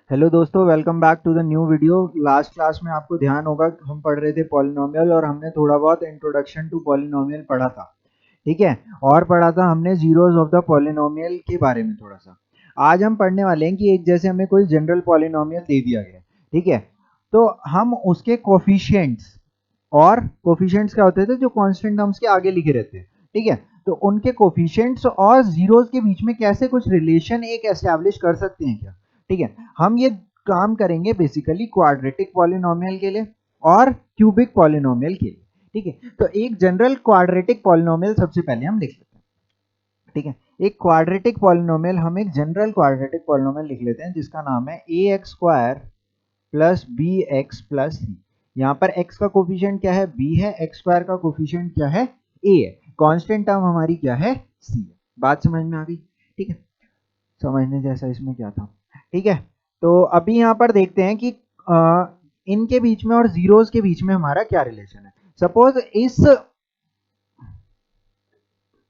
Hello दोस्तों, welcome back to the new video. Last class में आपको ध्यान होगा हम पढ़ रहे थे पॉलिनोमियल और हमने थोड़ा बहुत इंट्रोडक्शन टू पॉलिनोमियल पढ़ा था। ठीक है। और पढ़ा था हमने जीरोस ऑफ द पॉलिनोमियल के बारे में थोड़ा सा। आज हम पढ़ने वाले हैं कि एक जैसे हमें कोई जनरल पॉलिनोमियल दे दिया गया। ठीक है। तो हम उसके कोफिशिएंट्स, और कोफिशिएंट्स क्या होते थे, जो कांस्टेंट टर्म्स के आगे लिखे रहते हैं। ठीक है। तो उनके कोफिशिएंट्स और जीरोस के बीच में कैसे कुछ रिलेशन एक एस्टैब्लिश कर सकते हैं क्या। ठीक है। हम ये काम करेंगे बेसिकली क्वाड्रेटिक पॉलिनोमियल के लिए और क्यूबिक पॉलिनोमियल के लिए। ठीक है। तो एक जनरल क्वाड्रेटिक पॉलिनोमियल सबसे पहले हम लिख लेते हैं। ठीक है। एक क्वाड्रेटिक पॉलिनोमियल, हम एक जनरल क्वाड्रेटिक पॉलिनोमियल लिख लेते हैं जिसका नाम है a x square plus b x plus c. यहाँ पर x का कोफिशिएंट क्या है, b है, एक्स स्क्वायर का कोफिशिएंट क्या है, a है, कांस्टेंट टर्म हमारी क्या है, c है। बात समझ में आ गई। ठीक है। समझने जैसा इसमें क्या था। ठीक है। तो अभी यहाँ पर देखते हैं कि इनके बीच में और जीरोस के बीच में हमारा क्या रिलेशन है। सपोज इस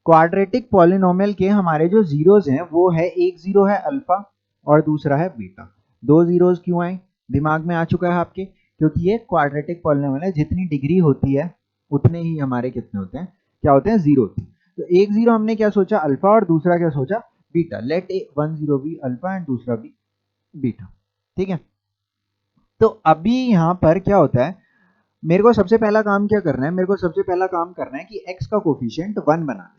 क्वाड्रेटिक पॉलिनोमियल के हमारे जो जीरोस हैं वो है, एक जीरो है अल्फा और दूसरा है बीटा। दो जीरोस क्यों आए, दिमाग में आ चुका है आपके, क्योंकि ये क्वाड्रेटिक पॉलिनोमियल है, जितनी डिग्री होती है उतने ही हमारे कितने होते हैं, क्या होते हैं, जीरो होते हैं। तो एक जीरो हमने क्या सोचा, अल्फा, और दूसरा क्या सोचा, beta. Let a one zero b alpha and दूसरा भी बीटा। ठीक है। तो अभी यहाँ पर क्या होता है, मेरे को सबसे पहला काम क्या करना है, मेरे को सबसे पहला काम करना है कि x का कोफिशिएंट 1 बनाना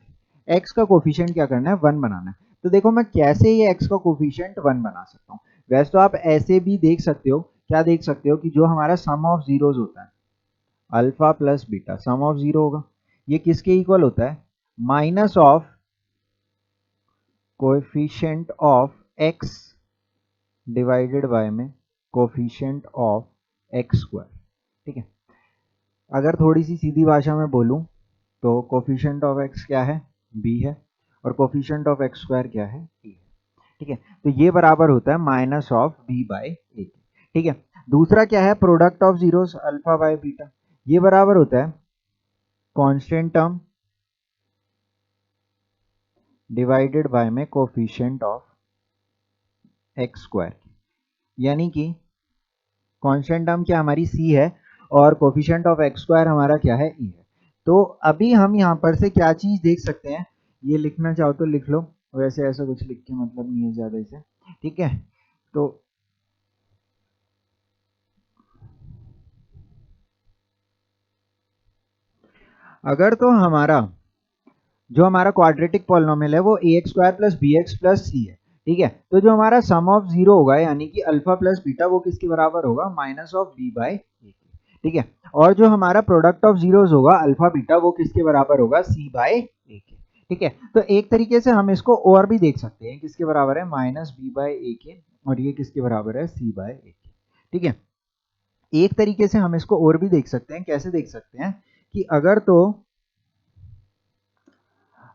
है। x का कोफिशिएंट क्या करना है, 1 बनाना है। तो देखो मैं कैसे ये x का कोफिशिएंट 1 बना सकता हूँ। वैसे तो आप ऐसे भी देख सकते हो, क्या देख सकते हो कि जो हमारा सम ऑफ जीरोस होता है, alpha plus beta, sum of zero होगा, ये किसके इक्वल होता है, minus of coefficient of x divided by में कोफिशिएंट ऑफ एक्स स्क्वायर। ठीक है। अगर थोड़ी सी सीधी भाषा में बोलूं तो कोफिशिएंट ऑफ x क्या है, b है, और कोफिशिएंट ऑफ एक्स स्क्वायर क्या है, a है। ठीक है। तो ये बराबर होता है minus of b by a। ठीक है। दूसरा क्या है, product of zeros alpha by beta, ये बराबर होता है कांस्टेंट टर्म डिवाइडेड बाय में कोफिशिएंट ऑफ एक्स स्क्वायर। यानी कि कांस्टेंट टर्म क्या हमारी c है और कोफिशिएंट ऑफ एक्स स्क्वायर हमारा क्या है, e है। तो अभी हम यहाँ पर से क्या चीज देख सकते हैं, ये लिखना चाहो तो लिख लो, वैसे ऐसा कुछ लिख के मतलब नहीं है ज्यादा इसे। ठीक है। तो अगर तो हमारा जो हमारा क्वाड्रेटिक पॉलिनोमियल है वो a x square plus b x plus c है। ठीक है। तो जो हमारा सम ऑफ जीरो होगा, यानी कि अल्फा प्लस बीटा, वो किसके बराबर होगा, माइनस ऑफ बी बाई ए। ठीक है। और जो हमारा प्रोडक्ट ऑफ जीरोस होगा अल्फा बीटा, वो किसके बराबर होगा, सी बाई ए के। ठीक है। तो एक तरीके से हम इसको और भी देख सकते हैं, किसके बराबर है, माइनस बी बाई ए के, और ये किसके बराबर है, सी बाई ए के। ठीक है। एक तरीके से हम इसको और भी देख सकते हैं, कैसे देख सकते हैं कि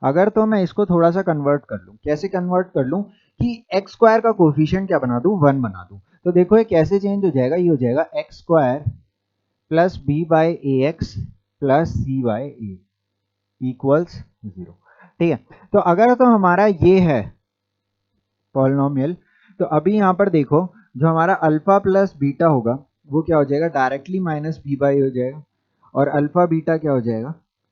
अगर तो मैं इसको थोड़ा सा कन्वर्ट कर लूं, कैसे कन्वर्ट कर लूं कि एक्स स्क्वायर का कोफिशिएंट क्या बना दूं, 1 बना दूं। तो देखो ये कैसे चेंज हो जाएगा, ये हो जाएगा x square plus b by a x plus c by a equals 0। ठीक है। तो अगर तो हमारा ये है पॉलिनोमियल, तो अभी यहाँ पर देखो, जो हमारा अल्फा प्लस बीटा होगा वो क्या हो जाएगा, डायरेक्टली माइनस बी बाई हो जाएगा, और अल्फा बीटा क्या हो जाएगा,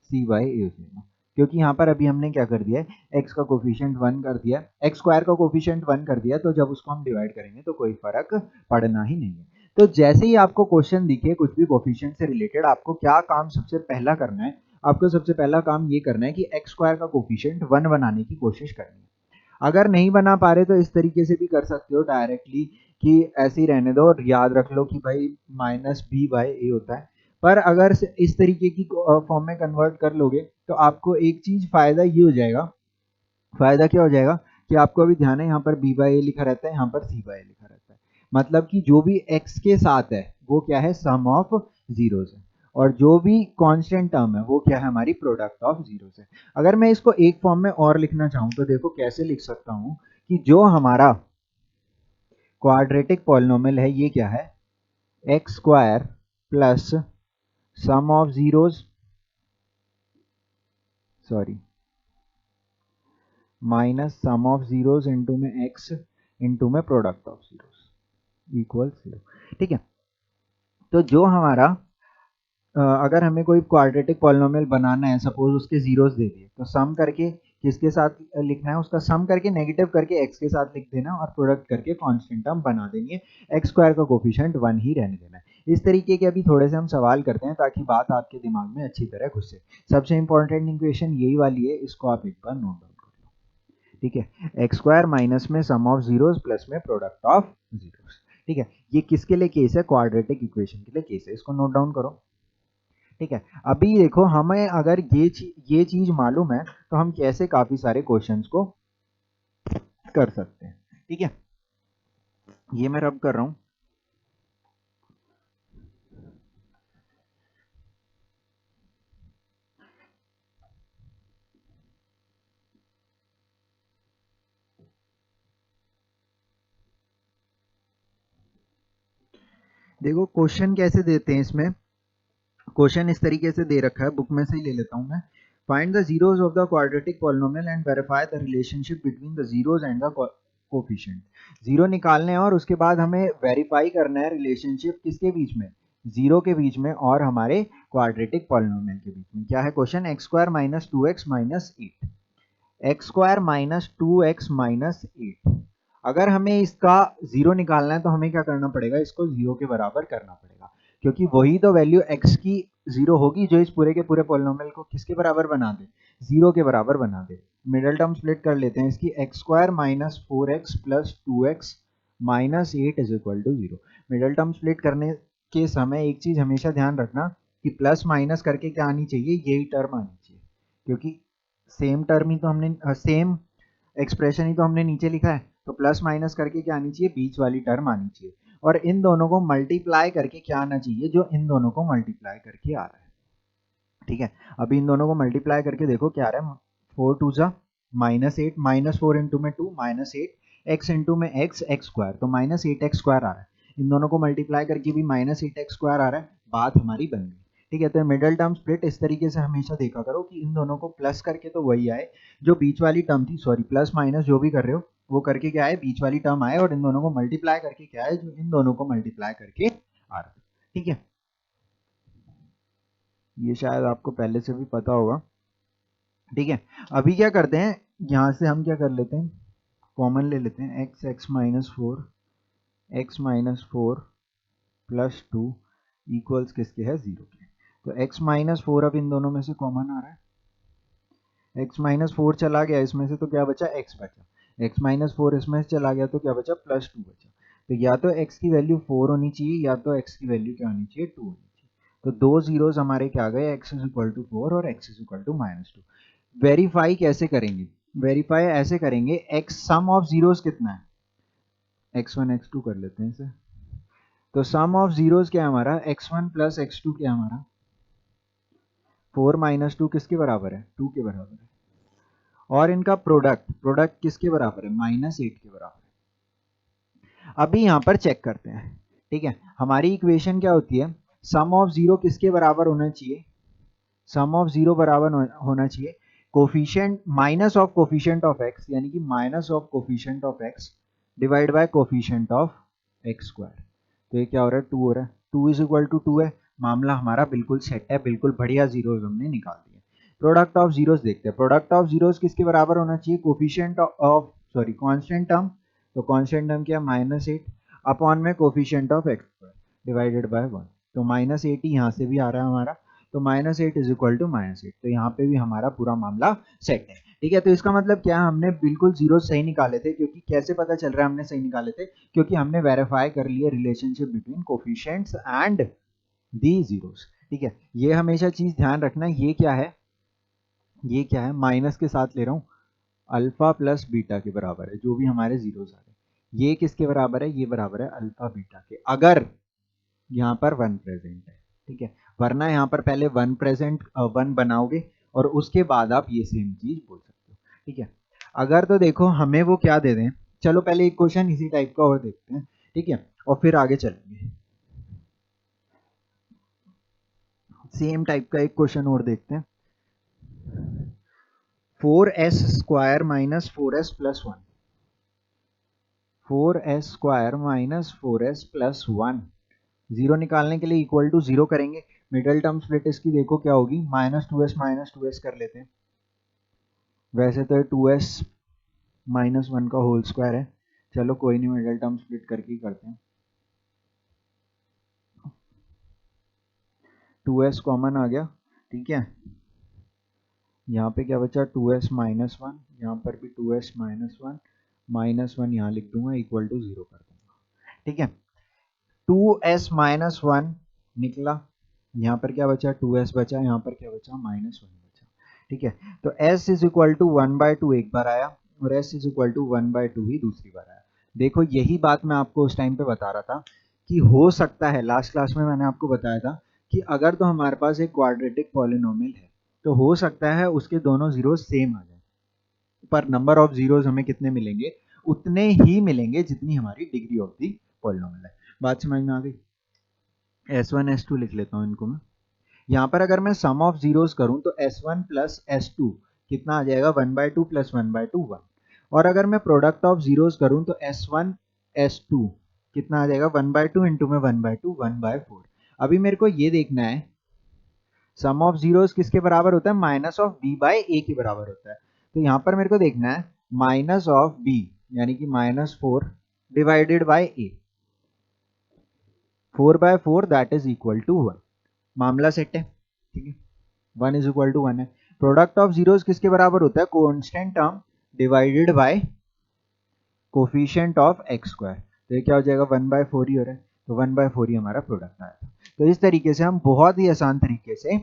सी बाई ए हो जाएगा। क्योंकि यहाँ पर अभी हमने क्या कर दिया है, एक्स का कोफिशिएंट 1 कर दिया, एक्स स्क्वायर का कोफिशिएंट 1 कर दिया, तो जब उसको हम डिवाइड करेंगे तो कोई फर्क पड़ना ही नहीं है। तो जैसे ही आपको क्वेश्चन दिखे कुछ भी कोफिशिएंट से रिलेटेड, आपको क्या काम सबसे पहला करना है, आपको सबसे पहला काम ये करना है कि एक्स स्क्वायर का कोफिशिएंट 1 बनाने की कोशिश करनी है। अगर नहीं बना पा रहे तो इस तरीके से भी कर सकते हो डायरेक्टली, कि ऐसे ही रहने दो और याद रख लो कि भाई माइनस बी बाई ए होता है। पर अगर इस तरीके की फॉर्म में कन्वर्ट कर लोगे तो आपको एक चीज फायदा ये हो जाएगा, फायदा क्या हो जाएगा कि आपको अभी ध्यान है यहाँ पर बी बाई ए लिखा रहता है, यहाँ पर सी बाई ए लिखा रहता है। मतलब कि जो भी एक्स के साथ है वो क्या है, सम ऑफ जीरोस है, और जो भी कांस्टेंट टर्म है वो क्या है, हमारी प्रोडक्ट ऑफ जीरोस है। अगर मैं इसको एक फॉर्म में और लिखना चाहूँ तो देखो कैसे लिख सकता हूँ, कि जो हमारा क्वाड्रेटिक पॉलिनोमियल है ये क्या है, x square plus sum of zeros, sorry, minus sum of zeros into में एक्स इंटू में प्रोडक्ट ऑफ जीरोस। इक्वल 0। ठीक है, तो जो हमारा अगर हमें कोई क्वाड्रेटिक पॉलिनोमियल बनाना है, सपोज उसके जीरोस दे दिए, तो सम करके किसके साथ लिखना है, उसका सम करके नेगेटिव करके एक्स के साथ लिख देना और प्रोडक्ट करके कांस्टेंट टर्म बना देनी है, एक्स स्क्वायर का कोफिशिएंट 1 ही रहने देना है। इस तरीके के अभी थोड़े से हम सवाल करते हैं ताकि बात आपके दिमाग में अच्छी तरह घुसे। सबसे इंपॉर्टेंट इक्वेशन यही वाली है, इसको आप एक बार नोट डाउन कर लो। ठीक है, एक्स स्क्वायर माइनस में सम ऑफ जीरोस प्लस में प्रोडक्ट ऑफ जीरोस। ठीक है, ये किसके लिए केस है, क्वाड्रेटिक इक्वेशन के लिए केस है, इसको नोट डाउन करो। ठीक है, अभी देखो हमें अगर ये चीज मालूम है तो हम कैसे काफी सारे क्वेश्चंस को कर सकते हैं। ठीक है, ये मैं रब कर रहा हूं। देखो क्वेश्चन कैसे देते हैं इसमें, क्वेश्चन इस तरीके से दे रखा है, बुक में से ही ले लेता हूं मैं। Find the zeros of the quadratic polynomial and verify the relationship between the zeros and the coefficient. Zero निकालने हैं और उसके बाद हमें वेरीफाई करना है रिलेशनशिप किसके बीच में, जीरो के बीच में और हमारे क्वाड्रेटिक पॉलिनोमियल के बीच में। क्या है question, x square minus 2x minus 8, x square minus 2x minus 8। अगर हमें इसका जीरो निकालना है तो हमें क्या करना पड़ेगा, इसको जीरो के बराबर करना पड़ेगा, क्योंकि वही तो वैल्यू x की जीरो होगी जो इस पूरे के पूरे पॉलिनोमियल को किसके बराबर बना दे, जीरो के बराबर बना दे। मिडल टर्म स्प्लिट कर लेते हैं इसकी, x square minus 4x plus 2x minus 8 is equal to zero. Middle term split करने के समय एक चीज हमेशा ध्यान रखना कि प्लस माइनस करके क्या आनी चाहिए, यही टर्म आनी चाहिए, क्योंकि सेम टर्म ही तो हमने सेम एक्सप्रेशन ही तो हमने नीचे लिखा है, तो प्लस माइनस करके क्या आनी चाहिए, बीच वाली टर्म आनी चाहिए। और इन दोनों को मल्टीप्लाई करके क्या आना चाहिए, जो इन दोनों को मल्टीप्लाई करके आ रहा है। ठीक है, अभी इन दोनों को मल्टीप्लाई करके देखो क्या आ रहा है, 4 2 माइनस 8, माइनस 4 इंटू में 2 माइनस 8, एक्स इंटू में एक्स, एक्स स्क्वायर, तो माइनस 8x स्क्वायर आ रहा है। इन दोनों को मल्टीप्लाई करके भी माइनस 8x स्क्वायर आ रहा है, बात हमारी बन गई। ठीक है, तो मिडल टर्म स्प्लिट इस तरीके से हमेशा देखा करो कि इन दोनों को प्लस करके तो वही आए, जो बीच वाली टर्म थी, सॉरी प्लस माइनस जो भी कर रहे हो वो करके क्या आए, बीच वाली टर्म आए, और इन दोनों को मल्टीप्लाई करके क्या आए, जो इन दोनों को मल्टीप्लाई करके आ रहा है। ठीक है, ये शायद आपको पहले से भी पता होगा। ठीक है, अभी क्या करते हैं, यहाँ से हम क्या कर लेते हैं, कॉमन ले लेते हैं, x x minus four, x minus four plus two equals किसके है, जीरो के। तो एक्स माइनस फोर अब इन दोनों में से कॉमन आ रहा है, एक्स माइनस फोर चला गया इसमें से तो क्या बचा, एक्स बचा, एक्स माइनस फोर इसमें से चला गया तो क्या बचा, प्लस टू बचा। तो या तो एक्स की वैल्यू 4 होनी चाहिए या तो एक्स की वैल्यू क्या होनी चाहिए, 2 होनी चाहिए। तो दो जीरोस हमारे क्या आ गए, एक्स इज इक्वल टू 4 और x is equal to minus 2। Verify कैसे करेंगे, वेरीफाई ऐसे करेंगे, एक्स सम ऑफ जीरोस कितना है, x1 x2 कर लेते हैं इसे। तो सम ऑफ जीरोस क्या है हमारा, x1 प्लस x2 क्या है हमारा, 4 माइनस 2 किसके बराबर है, 2 के बराबर है। और इनका प्रोडक्ट, प्रोडक्ट किसके बराबर है, माइनस 8 के बराबर है। अभी यहाँ पर चेक करते हैं। ठीक है, हमारी इक्वेशन क्या होती है, सम ऑफ जीरो किसके बराबर होना चाहिए, सम ऑफ जीरो बराबर होना चाहिए coefficient minus of coefficient of x, यानी कि minus of coefficient of x divide by coefficient of x square. तो ये क्या हो रहा है, 2 हो रहा है, 2 इज इक्वल टू 2 है, मामला हमारा बिल्कुल सेट है, बिल्कुल बढ़िया, जीरोस हमने निकाल दिए। प्रोडक्ट ऑफ जीरोस देखते हैं, प्रोडक्ट ऑफ जीरोस किसके बराबर होना चाहिए, coefficient of, sorry constant term, तो कांस्टेंट टर्म क्या, माइनस 8 अपॉन में coefficient of x square divided by 1। तो माइनस 8 ही यहाँ से भी आ रहा है हमारा, तो minus 8 is equal to minus 8, तो यहाँ पे भी हमारा पूरा मामला सेट है। ठीक है, तो इसका मतलब क्या, हमने बिल्कुल जीरो सही निकाले थे, क्योंकि कैसे पता चल रहा है हमने सही निकाले थे, क्योंकि हमने वेरीफाई कर लिया relationship between coefficients and the zeros. ठीक है, ये हमेशा चीज ध्यान रखना, ये क्या है, ये क्या है, माइनस के साथ ले रहा हूँ, अल्फा प्लस बीटा के बराबर है, जो भी हमारे जीरोस आ रहे हैं, ये किसके बराबर है, ये बराबर है अल्फा बीटा के, अगर यहाँ पर वन प्रेजेंट है। ठीक है, वरना यहाँ पर पहले वन प्रेजेंट, वन बनाओगे और उसके बाद आप ये सेम चीज बोल सकते हो। ठीक है, अगर तो देखो हमें वो क्या दे दें, चलो पहले एक क्वेश्चन इसी टाइप का और देखते हैं। ठीक है, और फिर आगे चलेंगे, सेम टाइप का एक क्वेश्चन और देखते हैं, 4s square minus 4s plus 1, 4s² minus 4s+1। Zero निकालने के लिए इक्वल टू जीरो करेंगे। मिडल टर्म स्प्लिट इसकी देखो क्या होगी, -2s कर लेते हैं। वैसे तो 2s-1 का होल स्क्वायर है, चलो कोई नहीं, मिडल टर्म स्प्लिट करके ही करते हैं। 2s कॉमन आ गया, ठीक है। यहाँ पे क्या बचा, 2s-1, यहाँ पर भी 2s-1, -1 यहाँ लिख दूंगा, इक्वल टू जीरो कर दूंगा, ठीक है। 2s-1 निकला, यहाँ पर क्या बचा, 2s बचा, यहाँ पर क्या बचा, -1 बचा, ठीक है। तो s इज इक्वल टू 1/2 एक बार आया, और s इज इक्वल टू 1/2 ही दूसरी बार आया। देखो यही बात मैं आपको उस टाइम पे बता रहा था कि हो सकता है, लास्ट क्लास में मैंने आपको बताया था कि अगर तो हमारे पास एक क्वाड्रेटिक पॉलिनोमियल है तो हो सकता है उसके दोनों जीरो सेम आ जाए, पर नंबर ऑफ जीरोस हमें कितने मिलेंगे, उतने ही मिलेंगे जितनी हमारी डिग्री ऑफ दी पॉलिनोमियल है। बात समझ में आ गई। S1 S2 लिख लेता हूँ इनको मैं। यहाँ पर अगर मैं सम ऑफ जीरोस करूँ तो S1 प्लस S2 कितना आ जाएगा, 1/2 प्लस 1/2 1। और अगर मैं प्रोडक्ट ऑफ जीरोस करूँ तो S1 S2 कितना आ जाएगा, 1/2 इंटू में 1/2 1/4। अभी मेरे को ये देखना है सम ऑफ जीरोस किसके बराबर होता है, माइनस ऑफ बी बाय ए के बराबर होता है। तो यहाँ पर मेरे को देखना है माइनस ऑफ बी यानी कि -4 divided by a, 4/4 that is equal to 1। मामला सेट है, ठीक है। 1 इज इक्वल टू 1 है। प्रोडक्ट ऑफ जीरोस किसके बराबर होता है, constant term divided by coefficient of x²। तो ये क्या हो जाएगा, 1/4 ही हो रहा है, तो 1/4 ही हमारा प्रोडक्ट आया था। तो इस तरीके से हम बहुत ही आसान तरीके से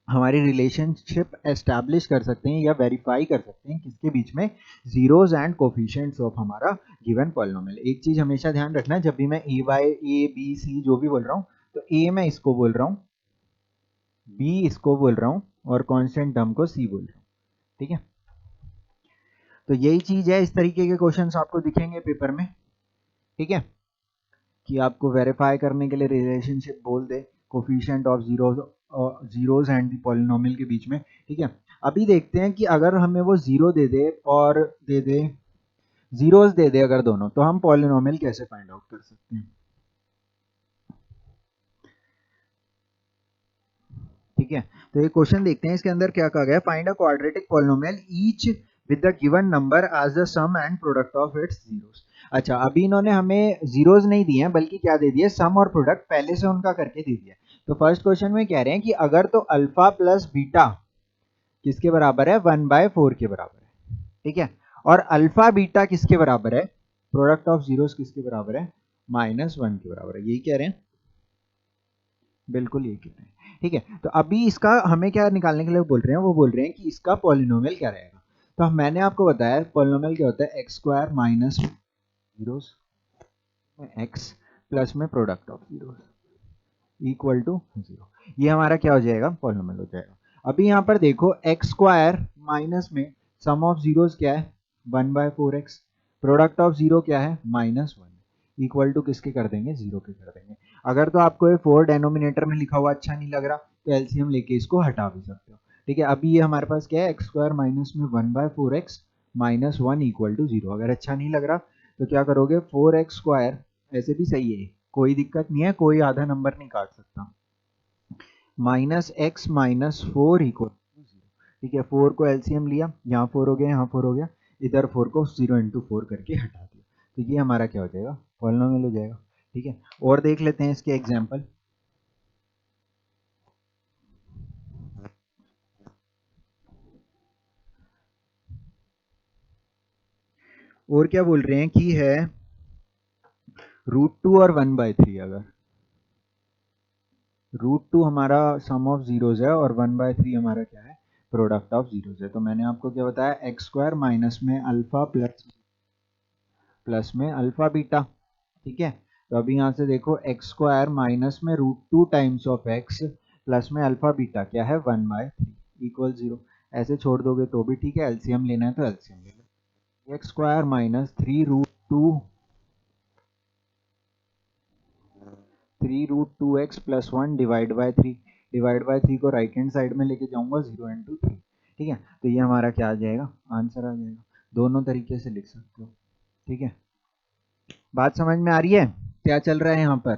हमारी रिलेशनशिप एस्टैब्लिश कर सकते हैं या वेरीफाई कर सकते हैं किसके बीच में, जीरोस एंड कोफिशिएंट्स ऑफ हमारा गिवन पॉलिनोमियल। एक चीज हमेशा ध्यान रखना, जब भी मैं ए बी सी जो भी बोल रहा हूँ, तो ए मैं इसको बोल रहा हूँ, बी इसको बोल रहा हूँ, और कांस्टेंट टर्म को सी बोल रहा हूँ, ठीक है। तो यही चीज है, इस तरीके के क्वेश्चंस आपको दिखेंगे पेपर में, ठीक है, कि आपको वेरीफाई करने के लिए रिलेशनशिप बोल दे coefficient of zeros and the polynomial के बीच में, ठीक है। अभी देखते हैं कि अगर हमें वो जीरो दे दे और दे दे जीरोस दे दे अगर दोनों, तो हम पॉलिनोमियल कैसे फाइंड आउट कर सकते हैं, ठीक है। तो ये क्वेश्चन देखते हैं, इसके अंदर क्या कहा गया, find a quadratic polynomial each with the given number as the sum and product of its zeros. अच्छा, अभी इन्होंने हमें जीरोस नहीं दिए हैं, बल्कि क्या दे दिए, सम और प्रोडक्ट पहले से उनका करके दे दिया। तो फर्स्ट क्वेश्चन में कह रहे हैं कि अगर तो अल्फा प्लस बीटा किसके बराबर है, 1/4 के बराबर है, ठीक है। और अल्फा बीटा किसके बराबर है, प्रोडक्ट ऑफ जीरोस किसके बराबर है, -1 के बराबर है, यही कह रहे हैं, बिल्कुल यही कह रहे हैं, ठीक है। तो अभी इसका हमें क्या निकालने के लिए बोल रहे हैं, वो बोल रहे हैं कि इसका पॉलिनोमियल क्या रहेगा। तो मैंने आपको बताया पॉलिनोमियल क्या होता है, x² minus zeros x plus में product of zeros equal to 0। ये हमारा क्या हो जाएगा, पॉलिनोमियल हो जाएगा। अभी यहाँ पर देखो x² माइनस में सम ऑफ जीरोस क्या है, 1/4x, प्रोडक्ट ऑफ जीरो क्या है, -1, इक्वल टू किसके कर देंगे, 0 के कर देंगे। अगर तो आपको ये 4 डेनोमिनेटर में लिखा हुआ अच्छा नहीं लग रहा, तो एलसीएम लेके इसको हटा भी सकते हो, ठीक है। अभी ये हमारे पास क्या है, x² माइनस में 1/4x -1 इक्वल टू 0। अगर अच्छा नहीं लग रहा तो क्या करोगे, 4x² ऐसे भी सही है, कोई दिक्कत नहीं है, कोई आधा नंबर नहीं काट सकता, -x -4 इक्वल टू 0, ठीक है। 4 को एलसीएम लिया, यहाँ 4 हो गया, यहाँ 4 हो गया, इधर 4 को 0 इंटू 4 करके हटा दिया, तो ये हमारा क्या हो जाएगा, पॉलिनोमियल हो जाएगा, ठीक है। और देख लेते हैं इसके एग्जाम्पल। और क्या बोल रहे हैं कि है √2 और 1/3, अगर √2 हमारा सम ऑफ जीरोस है और 1/3 हमारा क्या है, प्रोडक्ट ऑफ जीरोस है। तो मैंने आपको क्या बताया, x² माइनस में अल्फा प्लस में अल्फा बीटा, ठीक है। तो अभी यहाँ से देखो x² माइनस में √2 टाइम्स ऑफ x प्लस में अल्फा बीटा क्या है, 1/3 इक्वल 0। ऐसे छोड़ दोगे तो भी ठीक है, एलसीएम लेना है तो एलसीएम ले लो। x² minus 3√2x plus 1 divide by 3 को राइट हैंड साइड में लेके जाऊंगा, 0 इंटू 3, ठीक है। तो ये हमारा क्या आ जाएगा, आंसर आ जाएगा। दोनों तरीके से लिख सकते हो, ठीक है। बात समझ में आ रही है क्या चल रहा है यहाँ पर?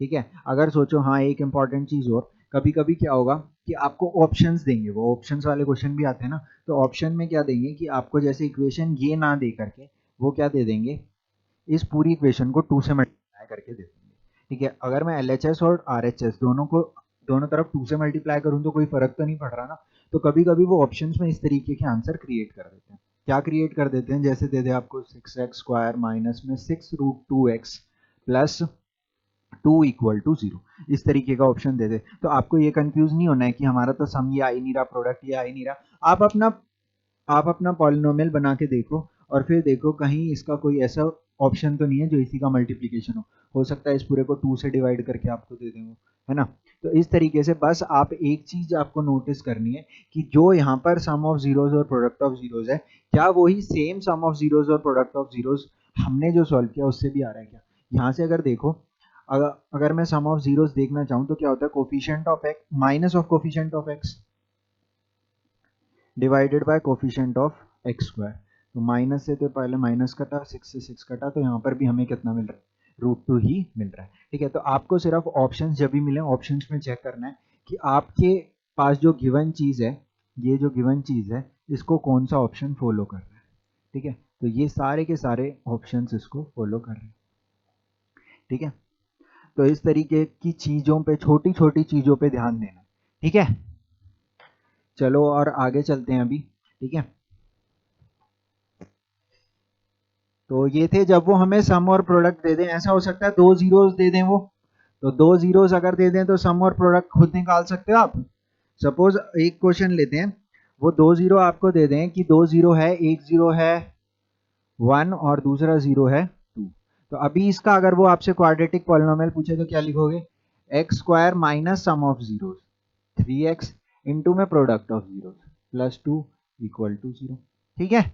ठीक है, अगर सोचो, हाँ एक इंपॉर्टेंट चीज और, कभी कभी क्या होगा कि आपको ऑप्शंस देंगे, वो ऑप्शंस वाले क्वेश्चन भी आते हैं ना, तो ऑप्शन में क्या देंगे कि आपको जैसे इक्वेशन ये ना दे करके वो क्या दे देंगे, इस पूरी इक्वेशन को 2 से मल्टीप्लाई करके दे देंगे। ठीक है, अगर मैं LHS और RHS दोनों तरफ 2 से मल्टीप्लाई करूँ तो कोई फर्क तो नहीं पड़ रहा ना। तो कभी कभी वो ऑप्शंस में इस तरीके के आंसर क्रिएट कर देते हैं। क्या क्रिएट कर देते हैं, जैसे दे दे आपको 6x² माइनस में 6√2x प्लस 2 इक्वल टू 0, इस तरीके का ऑप्शन दे दे। तो आपको ये कंफ्यूज नहीं होना है कि हमारा तो सम ये आ ही नहीं रहा, प्रोडक्ट ये आ ही नहीं रहा। आप अपना पॉलिनोमियल बना के देखो और फिर देखो कहीं इसका कोई ऐसा ऑप्शन तो नहीं है जो इसी का मल्टीप्लिकेशन हो सकता है इस पूरे को 2 से डिवाइड करके आपको दे दें वो, है ना। तो इस तरीके से बस आप एक चीज आपको नोटिस करनी है कि जो यहाँ पर सम ऑफ जीरोज और प्रोडक्ट ऑफ जीरोज है, क्या वही सेम सम ऑफ जीरोज और प्रोडक्ट ऑफ जीरोज हमने जो सॉल्व किया उससे भी आ रहा है क्या। यहाँ से अगर देखो, अगर मैं सम ऑफ जीरोज देखना चाहूँ तो क्या होता है, coefficient of x minus of coefficient of x divided by coefficient of x square. तो माइनस से तो पहले माइनस कटा, 6 से 6 कटा, तो यहाँ पर भी हमें कितना मिल रहा है, √2 ही मिल रहा है। ठीक है, तो आपको सिर्फ ऑप्शंस जब भी मिले ऑप्शंस में चेक करना है कि आपके पास जो गिवन चीज़ है, ये जो गिवन चीज़ है इसको कौन सा ऑप्शन फॉलो कर रहा है। ठीक है, तो ये सारे के सारे ऑप्शंस इसको फॉलो कर रहे हैं। ठीक है, तो इस तरीके की चीज़ों पे, छोटी छोटी चीज़ों पे ध्यान देना। ठीक है, चलो और आगे चलते हैं अभी। ठीक है, तो ये थे जब वो हमें सम और प्रोडक्ट दे दें। ऐसा हो सकता है 2 जीरोस दे दें वो, तो 2 जीरोस अगर दे दें तो सम और प्रोडक्ट खुद निकाल सकते हो आप। सपोज एक क्वेश्चन लेते हैं, वो 2 जीरो आपको दे दें कि 2 जीरो है, एक जीरो है 1 और दूसरा जीरो है 2। तो अभी इसका अगर वो आपसे क्वाड्रेटिक पॉलिनोमियल पूछे तो क्या लिखोगे, x² minus sum of zeros 3x into में product of zeros plus 2 equal to 0। ठीक है,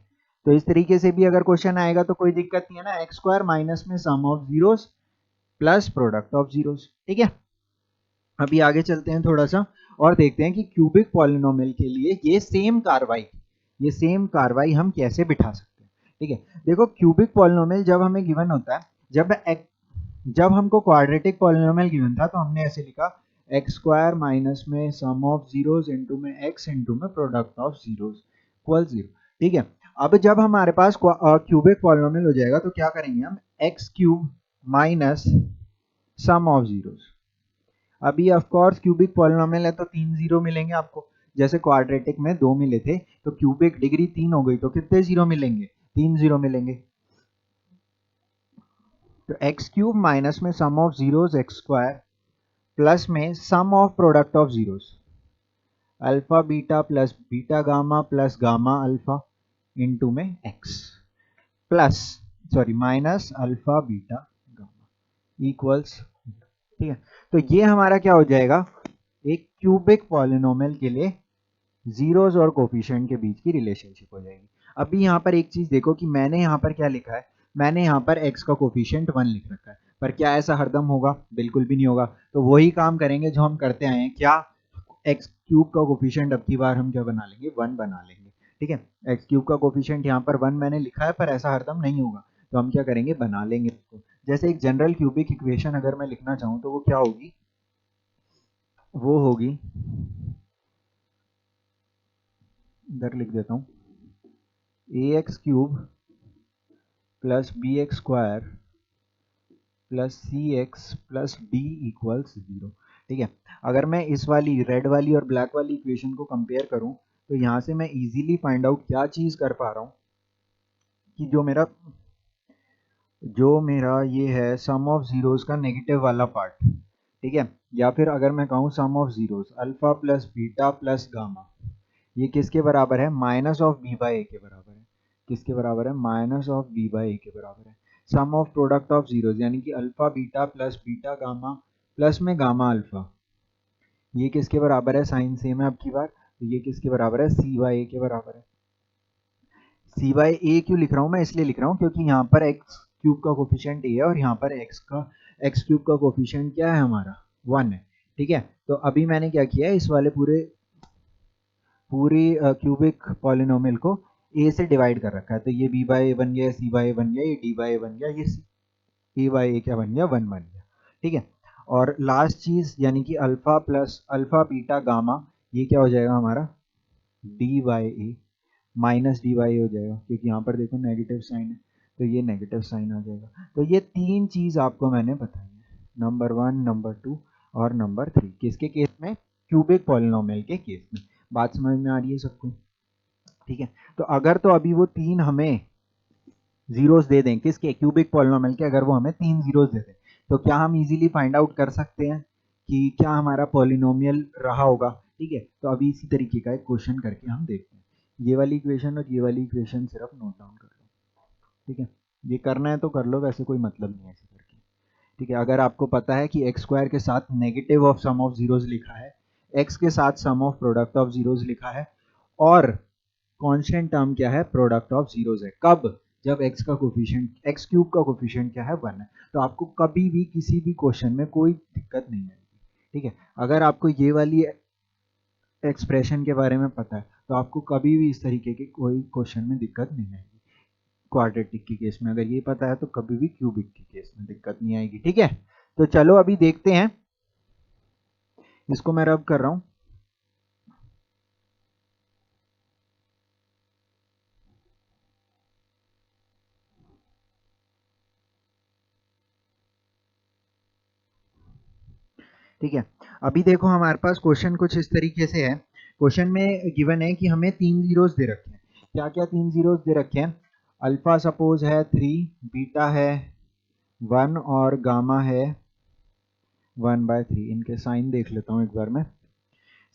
तो इस तरीके से भी अगर क्वेश्चन आएगा तो कोई दिक्कत नहीं है ना, x² माइनस में sum of zeros plus product of zeros. ठीक है, अभी आगे चलते हैं थोड़ा सा और देखते हैं कि क्यूबिक पॉलिनोमियल के लिए ये सेम कार्रवाई हम कैसे बिठा सकते हैं। ठीक है, देखो क्यूबिक पॉलिनोमियल जब हमें गिवन होता है, जब हमको क्वाड्रेटिक पॉलिनोमियल गिवन था तो हमने ऐसे लिखा, x² माइनस में सम ऑफ जीरोस इंटू में x इंटू में प्रोडक्ट ऑफ जीरोस इक्वल 0। ठीक है, अब जब हमारे पास क्यूबिक पॉलिनोमियल हो जाएगा तो क्या करेंगे हम, x³ minus sum of zeros. अभी ऑफ कोर्स क्यूबिक पॉलिनोमियल है तो 3 जीरो मिलेंगे आपको, जैसे क्वाड्रेटिक में 2 मिले थे, तो क्यूबिक डिग्री 3 हो गई तो कितने जीरो मिलेंगे, 3 जीरो मिलेंगे। तो x³ माइनस में sum of zeros x² plus में sum of product of zeros alpha beta plus beta gamma plus gamma alpha into में x plus sorry minus alpha beta gamma equals. ठीक है, तो ये हमारा क्या हो जाएगा, एक क्यूबिक पॉलिनोमियल के लिए जीरोस और कोफिशिएंट के बीच की रिलेशनशिप हो जाएगी। अभी यहाँ पर एक चीज देखो कि मैंने यहाँ पर क्या लिखा है, मैंने यहाँ पर x का कोफिशिएंट 1 लिख रखा है, पर क्या ऐसा हरदम होगा, बिल्कुल भी नहीं होगा। तो वही काम करेंगे जो हम करते आए हैं, क्या x³ का कोफिशिएंट अब की बार हम क्या बना लेंगे, 1 बना लेंगे। ठीक है, x³ का कोफिशिएंट यहाँ पर 1 मैंने लिखा है, पर ऐसा हरदम नहीं होगा, तो हम क्या करेंगे, बना लेंगे इसको। जैसे एक जनरल क्यूबिक इक्वेशन अगर मैं लिखना चाहूँ तो वो क्या होगी, वो होगी, इधर लिख देता हूँ, ax³ plus bx² plus cx plus d equals 0। ठीक है, अगर मैं इस वाली रेड वाली और ब्लैक वाली इक्वेशन को कंपेयर करूं तो यहाँ से मैं इजीली फाइंड आउट क्या चीज़ कर पा रहा हूँ कि जो मेरा ये है सम ऑफ जीरोस का नेगेटिव वाला पार्ट। ठीक है, या फिर अगर मैं कहूँ sum of zeros alpha plus beta plus gamma, ये किसके बराबर है, minus of b by a के बराबर है। किसके बराबर है, minus of b by a के बराबर है। Sum of product of zeros यानी कि alpha beta plus beta gamma plus में गामा अल्फा, ये किसके बराबर है, साइन सेम है अब की बार, तो ये किसके बराबर है, सी बाई ए के बराबर है। सी बाई ए क्यों लिख रहा हूँ मैं, इसलिए लिख रहा हूँ क्योंकि यहाँ पर x³ का कोफिशिएंट ए है और यहाँ पर x³ का कोफिशिएंट क्या है हमारा, 1 है। ठीक है, तो अभी मैंने क्या किया है, इस वाले पूरी क्यूबिक पॉलिनोमियल को a से डिवाइड कर रखा है, तो ये b बाई ए बन गया, c बाई ए बन गया, ये d बाई ए बन गया, ये c। ए बाई ए क्या बन गया, 1 बन गया। ठीक है, और लास्ट चीज यानी कि alpha plus alpha beta gamma, ये क्या हो जाएगा हमारा, d by a minus d by a हो जाएगा, क्योंकि यहाँ पर देखो नेगेटिव साइन है तो ये नेगेटिव साइन आ जाएगा। तो ये तीन चीज आपको मैंने बताई है, नंबर 1, नंबर 2 और नंबर 3। किसके केस में, क्यूबिक पॉलिनोमियल के केस में। बात समझ में आ रही है सबको? ठीक है, तो अगर तो अभी वो तीन हमें जीरोस दे दें, किसके, क्यूबिक पॉलिनोमियल के, अगर वो हमें 3 जीरोस दे दें, तो क्या हम इजीली फाइंड आउट कर सकते हैं कि क्या हमारा पॉलिनोमियल रहा होगा। ठीक है, तो अभी इसी तरीके का एक क्वेश्चन करके हम देखते हैं। ये वाली इक्वेशन और ये वाली इक्वेशन सिर्फ नोट डाउन कर लो। ठीक है, ये करना है तो कर लो, वैसे कोई मतलब नहीं है ऐसे करके। ठीक है, अगर आपको पता है कि एक्स स्क्वायर के साथ negative of sum of zeros लिखा है, एक्स के साथ sum of product of zeros लिखा है, और कांस्टेंट टर्म क्या है, प्रोडक्ट ऑफ जीरोस है, कब, जब x का कोफिशिएंट, एक्स क्यूब का कोफिशिएंट क्या है, 1 है, तो आपको कभी भी किसी भी क्वेश्चन में कोई दिक्कत नहीं आएगी। ठीक है, अगर आपको ये वाली एक्सप्रेशन के बारे में पता है तो आपको कभी भी इस तरीके के कोई क्वेश्चन में दिक्कत नहीं आएगी। क्वाड्रेटिक के केस में अगर ये पता है तो कभी भी क्यूबिक के केस में दिक्कत नहीं आएगी। ठीक है, तो चलो अभी देखते हैं, इसको मैं रब कर रहा हूं। ठीक है, अभी देखो हमारे पास क्वेश्चन कुछ इस तरीके से है। क्वेश्चन में गिवन है कि हमें 3 जीरोस दे रखे हैं। क्या क्या 3 जीरोस दे रखे हैं, अल्फा सपोज है 3, बीटा है 1 और गामा है 1/3। इनके साइन देख लेता हूँ एक बार मैं,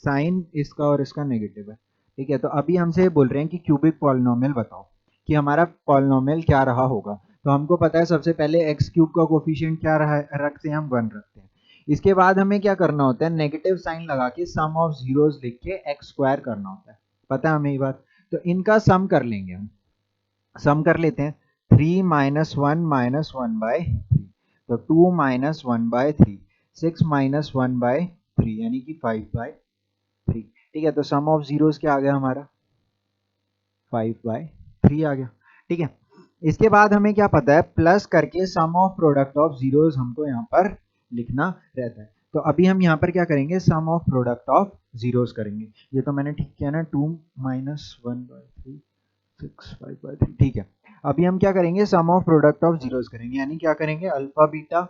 साइन इसका और इसका नेगेटिव है। ठीक है, तो अभी हमसे बोल रहे हैं कि क्यूबिक पॉलिनोमियल बताओ कि हमारा पॉलिनोमियल क्या रहा होगा। तो हमको पता है सबसे पहले एक्स क्यूब का कोफिशिएंट क्या रहा रखते हैं हम, 1 रखते हैं। इसके बाद हमें क्या करना होता है, नेगेटिव साइन लगा के सम ऑफ जीरोस लिख के एक्स स्क्वायर करना होता है, पता है हमें ये बात। तो इनका सम कर लेंगे हम, सम कर लेते हैं, 3 माइनस 1 माइनस 1/3, तो 2 माइनस 1/3, 6 माइनस 1/3 यानी कि 5/3। ठीक है, तो सम ऑफ जीरोस क्या आ गया हमारा, 5/3 आ गया। ठीक है, इसके बाद हमें क्या पता है, प्लस करके सम ऑफ प्रोडक्ट ऑफ जीरोस हमको यहाँ पर लिखना रहता है। तो अभी हम यहाँ पर क्या करेंगे, सम ऑफ प्रोडक्ट ऑफ जीरोस करेंगे। ये तो मैंने ठीक किया ना, 2 माइनस 1/3 6 5/3। ठीक है, अभी हम क्या करेंगे, सम ऑफ प्रोडक्ट ऑफ जीरोस करेंगे, यानी क्या करेंगे, alpha beta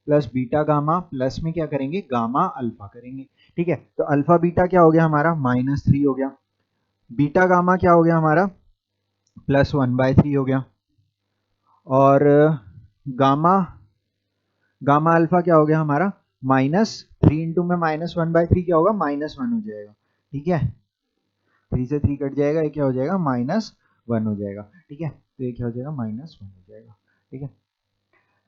plus beta gamma plus में क्या करेंगे, गामा अल्फा करेंगे। ठीक है, तो अल्फा बीटा क्या हो गया हमारा, -3 हो गया, बीटा गामा क्या हो गया हमारा, +1/3 हो गया, और गामा गामा अल्फा क्या हो गया हमारा, -3 इंटू में -1/3 क्या होगा, -1 हो जाएगा। ठीक है, 3 से 3 कट जाएगा, ये क्या हो जाएगा, -1 हो जाएगा। ठीक है, तो ये क्या हो जाएगा, -1 हो जाएगा। ठीक है,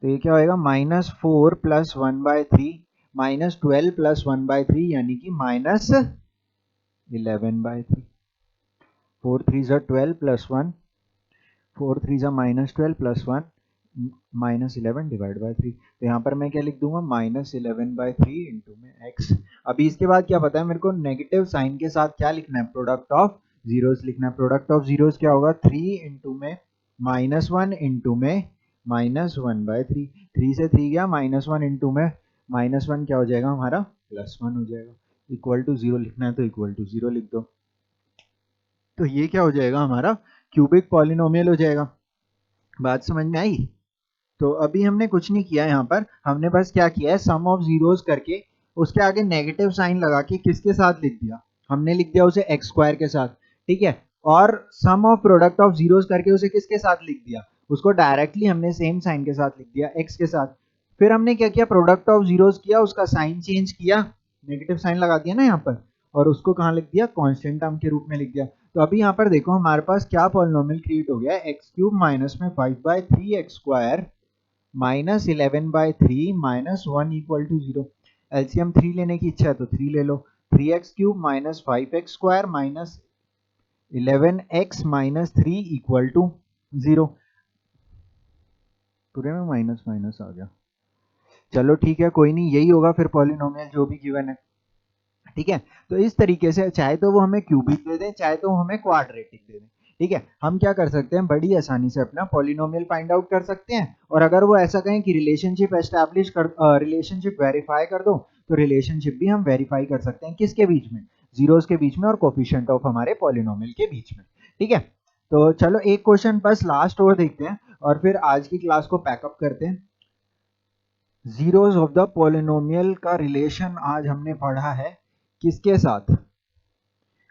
तो ये क्या होएगा, -4 प्लस 1/3 -12 प्लस 1/3 यानी कि -11/3। 4 3 जा 12 प्लस 1, 4 3 जा -12 प्लस 1 -11 डिवाइड बाई 3। तो यहाँ पर मैं क्या लिख दूंगा, -11/3 इंटू में x। अभी इसके बाद क्या पता है मेरे को, नेगेटिव साइन के साथ क्या लिखना है, प्रोडक्ट ऑफ जीरोस लिखना है। प्रोडक्ट ऑफ जीरोस क्या होगा, 3 इंटू में -1 इंटू में -1/3। 3 से 3 गया, -1 इंटू में -1 क्या हो जाएगा हमारा, +1 हो जाएगा। इक्वल टू 0 लिखना है तो इक्वल टू 0 लिख दो। तो ये क्या हो जाएगा हमारा, क्यूबिक पॉलिनोमियल हो जाएगा। बात समझ में आई? तो अभी हमने कुछ नहीं किया, यहाँ पर हमने बस क्या किया है, सम ऑफ जीरोस करके उसके आगे नेगेटिव साइन लगा के किसके साथ लिख दिया, हमने लिख दिया उसे एक्स स्क्वायर के साथ। ठीक है, और सम ऑफ प्रोडक्ट ऑफ जीरोस करके उसे किसके साथ लिख दिया, उसको डायरेक्टली हमने सेम साइन के साथ लिख दिया, एक्स के साथ। फिर हमने क्या किया, प्रोडक्ट ऑफ जीरोस किया, उसका साइन चेंज किया, नेगेटिव साइन लगा दिया ना यहाँ पर, और उसको कहाँ लिख दिया, कांस्टेंट टर्म के रूप में लिख दिया। तो अभी यहाँ पर देखो हमारे पास क्या पॉलिनोमियल क्रिएट हो गया है, एक्स क्यूब माइनस में 5/3 x square -11/3 -1 equal to 0। LCM 3 लेने की इच्छा है तो 3 ले लो, 3x³ minus 5x square minus 11x minus 3 equal to 0। पूरे में माइनस माइनस आ गया, चलो ठीक है कोई नहीं, यही होगा फिर पॉलिनोमियल जो भी गिवन है। ठीक है, तो इस तरीके से चाहे तो वो हमें क्यूबिक दे दें, चाहे तो वो हमें क्वाड्रेटिक दे दें, ठीक है, हम क्या कर सकते हैं, बड़ी आसानी से अपना पॉलिनोमियल फाइंड आउट कर सकते हैं। और अगर वो ऐसा कहें कि रिलेशनशिप एस्टैब्लिश कर, रिलेशनशिप वेरीफाई कर दो, तो रिलेशनशिप भी हम वेरीफाई कर सकते हैं किसके बीच में, जीरोस के बीच में और कोफिशिएंट ऑफ हमारे पॉलिनोमियल के बीच में। ठीक है, तो चलो एक क्वेश्चन बस लास्ट और देखते हैं और फिर आज की क्लास को पैकअप करते हैं। जीरोस ऑफ द पॉलिनोमियल का रिलेशन आज हमने पढ़ा है किसके साथ,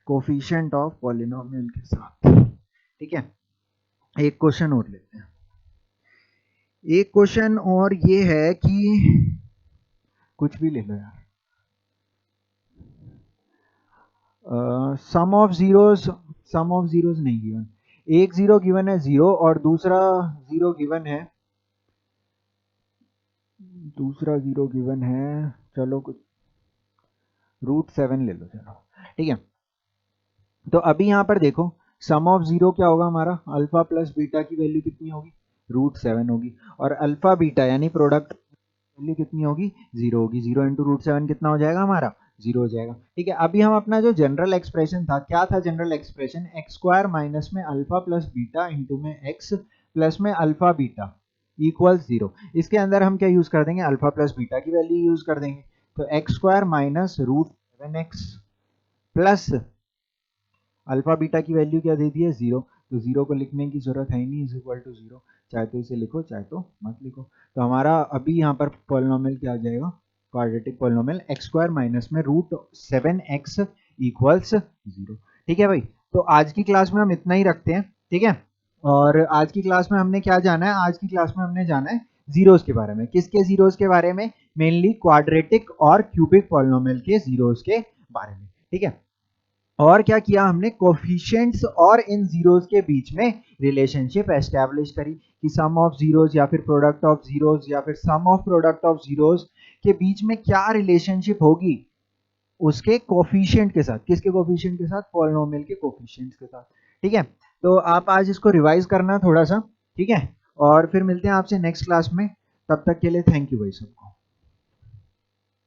कोफिशिएंट ऑफ पॉलिनोमियल के साथ। ठीक है, एक क्वेश्चन और लेते हैं। एक क्वेश्चन और ये है कि कुछ भी ले लो यार, सम ऑफ जीरोस नहीं गिवन, एक जीरो गिवन है जीरो और दूसरा जीरो गिवन है, चलो कुछ √7 ले लो चलो। ठीक है, तो अभी यहाँ पर देखो सम ऑफ जीरो क्या होगा हमारा, अल्फा प्लस बीटा की वैल्यू कितनी होगी, √7 होगी, और अल्फा बीटा यानी प्रोडक्ट वैल्यू कितनी होगी, जीरो होगी। जीरो इंटू √7 कितना हो जाएगा हमारा, जीरो हो जाएगा। ठीक है, अभी हम अपना जो जनरल एक्सप्रेशन था, क्या था general expression, x square minus में अल्फा प्लस बीटा इंटू में एक्स प्लस में अल्फा बीटा इक्वल्स जीरो। इसके अंदर हम क्या यूज कर देंगे, अल्फा प्लस बीटा की वैल्यू यूज कर देंगे। तो x square minus √7x plus alpha beta की वैल्यू क्या दे दी है, जीरो, तो जीरो को लिखने की जरूरत है ही नहीं, इज इक्वल टू जीरो, चाहे तो इसे लिखो चाहे तो मत लिखो। तो हमारा अभी यहाँ पर पॉलिनोमियल क्या आ जाएगा, quadratic polynomial x square minus में √7x इक्वल्स जीरो। ठीक है भाई, तो आज की क्लास में हम इतना ही रखते हैं। ठीक है, और आज की क्लास में हमने क्या जाना है, आज की क्लास में हमने जाना है जीरोस के बारे में। किसके जीरोस के बारे में, मेनली क्वाड्रेटिक और क्यूबिक पॉलिनोमियल के जीरोस के बारे में। ठीक है, और क्या किया हमने, कोफिशिएंट्स और इन जीरोस के बीच में रिलेशनशिप एस्टैब्लिश करी कि सम ऑफ जीरोस या फिर प्रोडक्ट ऑफ जीरोस या फिर सम ऑफ प्रोडक्ट ऑफ जीरोस के बीच में क्या रिलेशनशिप होगी, उसके कोफिशिएंट के साथ। किसके कोफिशिएंट के साथ, पॉलिनोमियल के कोफिशिएंट्स के साथ। ठीक है, तो आप आज इसको रिवाइज करना थोड़ा सा। ठीक है, और फिर मिलते हैं आपसे नेक्स्ट क्लास में, तब तक के लिए थैंक यू भाई सबको।